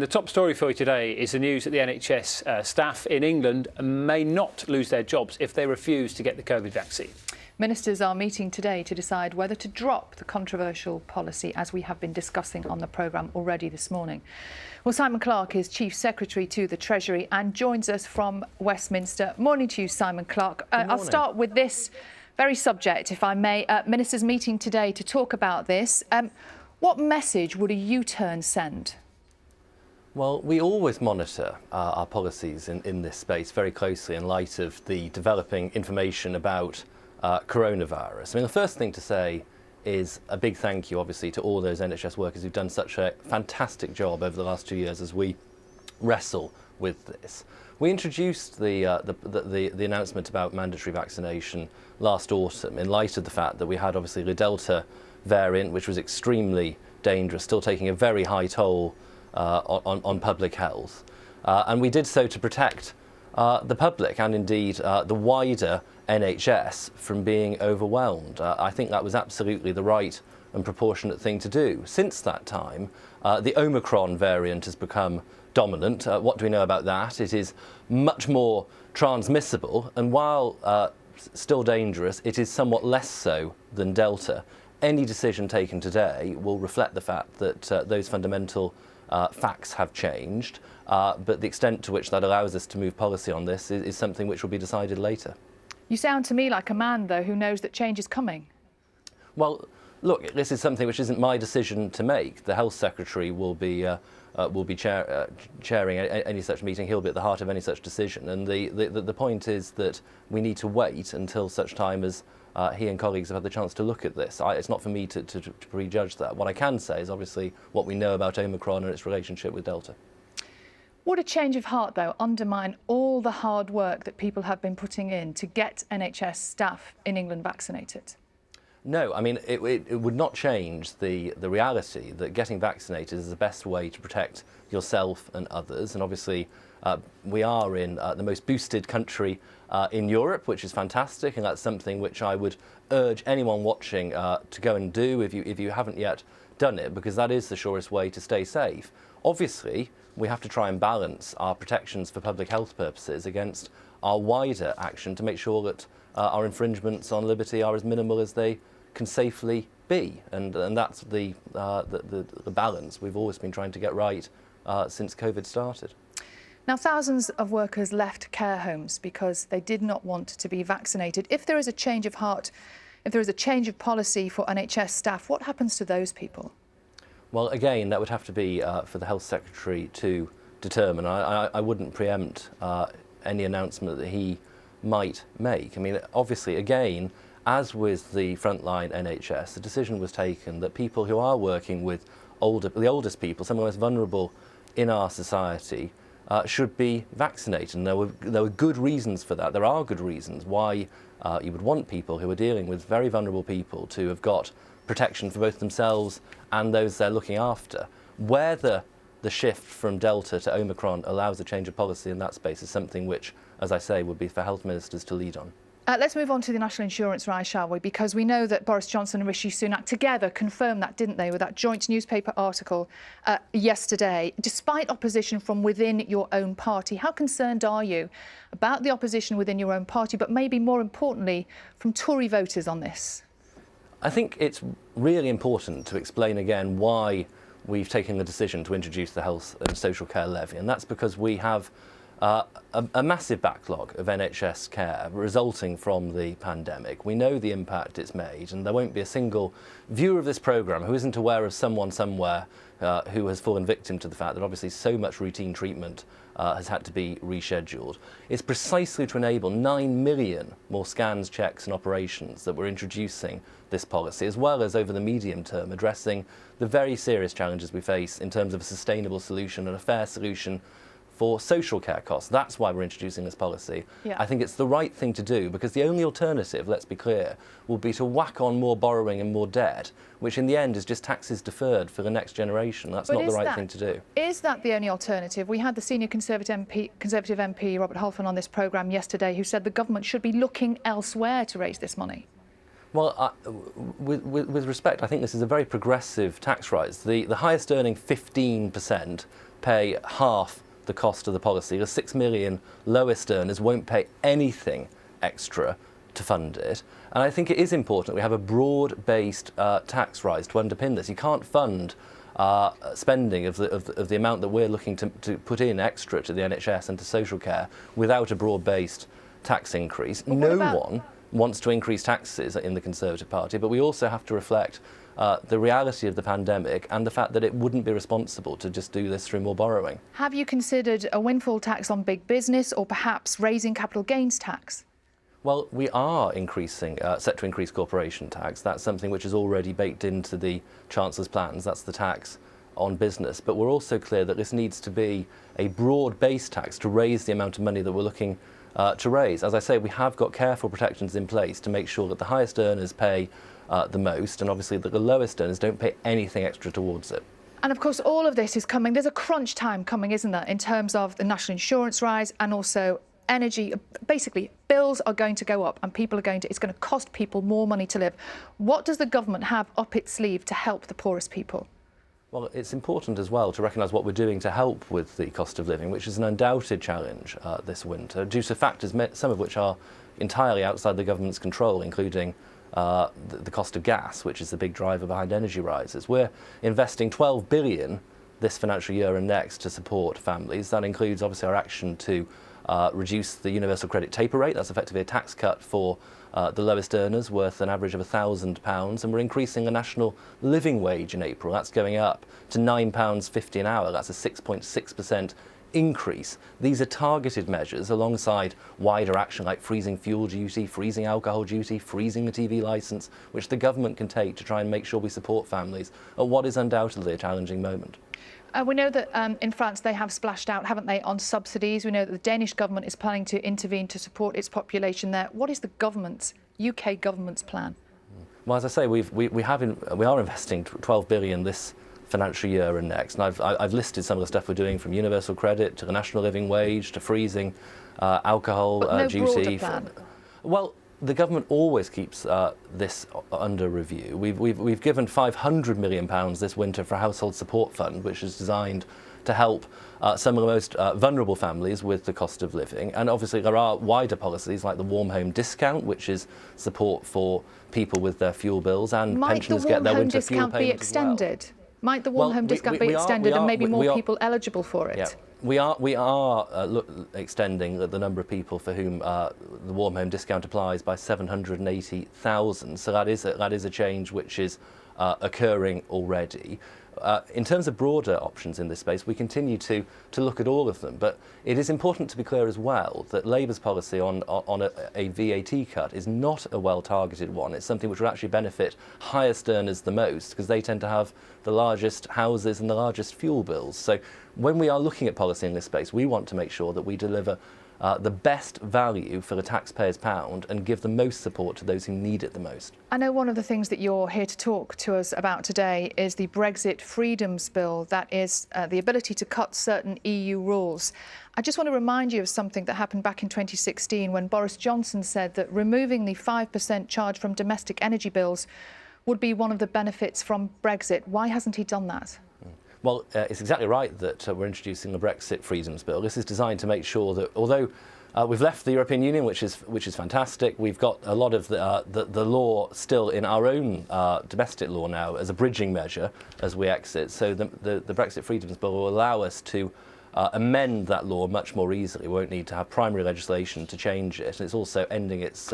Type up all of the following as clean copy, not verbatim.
The top story for you today is the news that the NHS staff in England may not lose their jobs if they refuse to get the COVID vaccine. Ministers are meeting today to decide whether to drop the controversial policy, as we have been discussing on the programme already this morning. Well, Simon Clarke is Chief Secretary to the Treasury and joins us from Westminster. Morning to you, Simon Clarke. I'll start with this very subject, if I may. Ministers meeting today to talk about this. What message would a U-turn send? Well, we always monitor our policies in this space very closely in light of the developing information about coronavirus. I mean, the first thing to say is a big thank you, obviously, to all those NHS workers who've done such a fantastic job over the last 2 years as we wrestle with this. We introduced the announcement about mandatory vaccination last autumn in light of the fact that we had, obviously, the Delta variant, which was extremely dangerous, still taking a very high toll on public health, and we did so to protect the public and indeed the wider NHS from being overwhelmed. I think that was absolutely the right and proportionate thing to do. Since that time, the Omicron variant has become dominant. What do we know about that? It is much more transmissible, and while still dangerous, it is somewhat less so than Delta. Any decision taken today will reflect the fact that those fundamental facts have changed, but the extent to which that allows us to move policy on this is something which will be decided later. You sound to me like a man, though, who knows that change is coming. Well, look, this is something which isn't my decision to make. The Health Secretary will be chairing any such meeting. He'll be at the heart of any such decision. And the point is that we need to wait until such time as he and colleagues have had the chance to look at this. It's not for me to prejudge that. What I can say is obviously what we know about Omicron and its relationship with Delta. Would a change of heart, though, undermine all the hard work that people have been putting in to get NHS staff in England vaccinated? No, I mean, it would not change the reality that getting vaccinated is the best way to protect yourself and others. And obviously, we are in the most boosted country in Europe, which is fantastic, and that's something which I would urge anyone watching to go and do if you haven't yet done it, because that is the surest way to stay safe. Obviously, we have to try and balance our protections for public health purposes against our wider action to make sure that our infringements on liberty are as minimal as they can safely be, and that's the balance we've always been trying to get right since COVID started. Now, thousands of workers left care homes because they did not want to be vaccinated. If there is a change of heart, if there is a change of policy for NHS staff, what happens to those people? Well, again, that would have to be for the Health Secretary to determine. I wouldn't preempt any announcement that he might make. I mean, obviously, again, as with the frontline NHS, the decision was taken that people who are working with the oldest people, some of the most vulnerable in our society, should be vaccinated. And there were good reasons for that. There are good reasons why you would want people who are dealing with very vulnerable people to have got protection for both themselves and those they're looking after. Whether the shift from Delta to Omicron allows a change of policy in that space is something which, as I say, would be for health ministers to lead on. Let's move on to the national insurance rise, shall we? Because we know that Boris Johnson and Rishi Sunak together confirmed that, didn't they, with that joint newspaper article yesterday. Despite opposition from within your own party, how concerned are you about the opposition within your own party, but maybe more importantly, from Tory voters on this? I think it's really important to explain again why we've taken the decision to introduce the health and social care levy, and that's because we have a massive backlog of NHS care resulting from the pandemic. We know the impact it's made, and there won't be a single viewer of this programme who isn't aware of someone somewhere who has fallen victim to the fact that obviously so much routine treatment has had to be rescheduled. It's precisely to enable 9 million more scans, checks and operations that we're introducing this policy, as well as over the medium term addressing the very serious challenges we face in terms of a sustainable solution and a fair solution for social care costs. That's why we're introducing this policy. Yeah. I think it's the right thing to do, because the only alternative, let's be clear, will be to whack on more borrowing and more debt, which in the end is just taxes deferred for the next generation. That's not the right thing to do. Is that the only alternative? We had the senior Conservative MP Robert Halfon on this programme yesterday, who said the government should be looking elsewhere to raise this money. Well, with respect, I think this is a very progressive tax rise. The highest earning 15% pay half the cost of the policy. The 6 million lowest earners won't pay anything extra to fund it. And I think it is important we have a broad-based tax rise to underpin this. You can't fund spending of the amount that we're looking to put in extra to the NHS and to social care without a broad-based tax increase. No one wants to increase taxes in the Conservative Party, but we also have to reflect the reality of the pandemic and the fact that it wouldn't be responsible to just do this through more borrowing. Have you considered a windfall tax on big business or perhaps raising capital gains tax? Well, we are set to increase corporation tax. That's something which is already baked into the Chancellor's plans. That's the tax on business. But we're also clear that this needs to be a broad-based tax to raise the amount of money that we're looking to raise. As I say, we have got careful protections in place to make sure that the highest earners pay the most, and obviously that the lowest earners don't pay anything extra towards it. And of course, all of this is coming. There's a crunch time coming, isn't there, in terms of the national insurance rise and also energy. Basically, bills are going to go up and it's going to cost people more money to live. What does the government have up its sleeve to help the poorest people? Well, it's important as well to recognise what we're doing to help with the cost of living, which is an undoubted challenge this winter, due to factors, some of which are entirely outside the government's control, including the cost of gas, which is the big driver behind energy rises. We're investing 12 billion this financial year and next to support families. That includes obviously our action to reduce the universal credit taper rate. That's effectively a tax cut for the lowest earners worth an average of £1,000, and we're increasing the national living wage in April. That's going up to £9.50 an hour. That's a 6.6% increase. These are targeted measures alongside wider action like freezing fuel duty, freezing alcohol duty, freezing the TV licence, which the government can take to try and make sure we support families at what is undoubtedly a challenging moment. We know that in France they have splashed out, haven't they, on subsidies. We know that the Danish government is planning to intervene to support its population there. What is the UK government's plan? Well, as I say, we are investing 12 billion this financial year and next, and I've listed some of the stuff we're doing, from universal credit to the national living wage to freezing alcohol duty. Well, the government always keeps this under review. We've given £500 million this winter for a household support fund, which is designed to help some of the most vulnerable families with the cost of living. And obviously there are wider policies like the warm home discount, which is support for people with their fuel bills, and pensioners get their winter fuel payment as well. Might the warm home discount be extended and maybe more people eligible for it? Yeah. We are extending the number of people for whom the warm home discount applies by 780,000. So that is a change which is occurring already. In terms of broader options in this space, we continue to look at all of them. But it is important to be clear as well that Labour's policy on a VAT cut is not a well-targeted one. It's something which will actually benefit highest earners the most, because they tend to have the largest houses and the largest fuel bills. So when we are looking at policy in this space, we want to make sure that we deliver the best value for the taxpayer's pound and give the most support to those who need it the most. I know one of the things that you're here to talk to us about today is the Brexit Freedoms Bill. That is the ability to cut certain EU rules. I just want to remind you of something that happened back in 2016 when Boris Johnson said that removing the 5% charge from domestic energy bills would be one of the benefits from Brexit. Why hasn't he done that? Well, it's exactly right that we're introducing the Brexit Freedoms Bill. This is designed to make sure that although we've left the European Union, which is fantastic, we've got a lot of the law still in our own domestic law now as a bridging measure as we exit. So the Brexit Freedoms Bill will allow us to amend that law much more easily. We won't need to have primary legislation to change it, and it's also ending its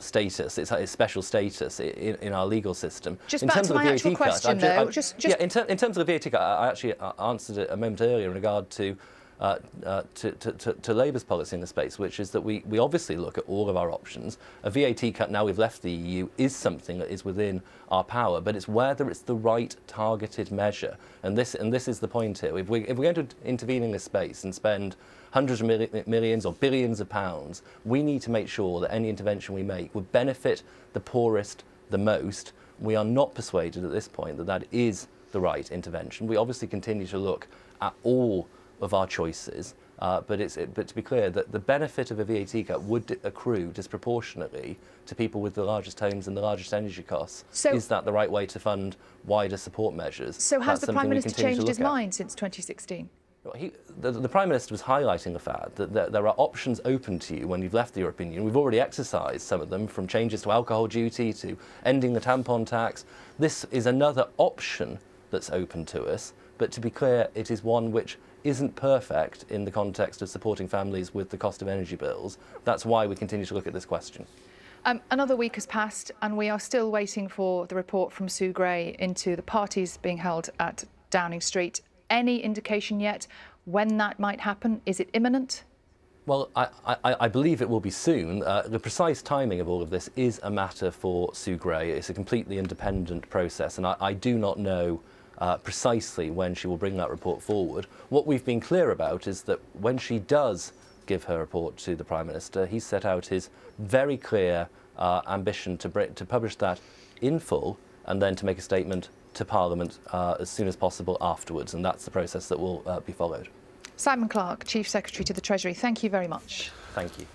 status, its special status in our legal system. Just back to my actual question, though. In terms of the VAT cut, I actually answered it a moment earlier in regard to Labour's policy in the space, which is that we obviously look at all of our options. A VAT cut, now we've left the EU, is something that is within our power, but it's whether it's the right targeted measure. And this is the point here. If we're going to intervene in this space and spend hundreds of millions or billions of pounds, we need to make sure that any intervention we make would benefit the poorest the most. We are not persuaded at this point that that is the right intervention. We obviously continue to look at all of our choices, But to be clear, that the benefit of a VAT cut would accrue disproportionately to people with the largest homes and the largest energy costs. So, is that the right way to fund wider support measures? So has the Prime Minister changed his mind since 2016? The Prime Minister was highlighting the fact that there are options open to you when you've left the European Union. We've already exercised some of them, from changes to alcohol duty to ending the tampon tax. This is another option that's open to us, but to be clear, it is one which isn't perfect in the context of supporting families with the cost of energy bills. That's why we continue to look at this question. Another week has passed and we are still waiting for the report from Sue Gray into the parties being held at Downing Street. Any indication yet when that might happen? Is it imminent? Well, I believe it will be soon. The precise timing of all of this is a matter for Sue Gray. It's a completely independent process, and I do not know precisely when she will bring that report forward. What we've been clear about is that when she does give her report to the Prime Minister, he's set out his very clear ambition to publish that in full and then to make a statement to Parliament as soon as possible afterwards, and that's the process that will be followed. Simon Clarke, Chief Secretary to the Treasury, thank you very much. Thank you.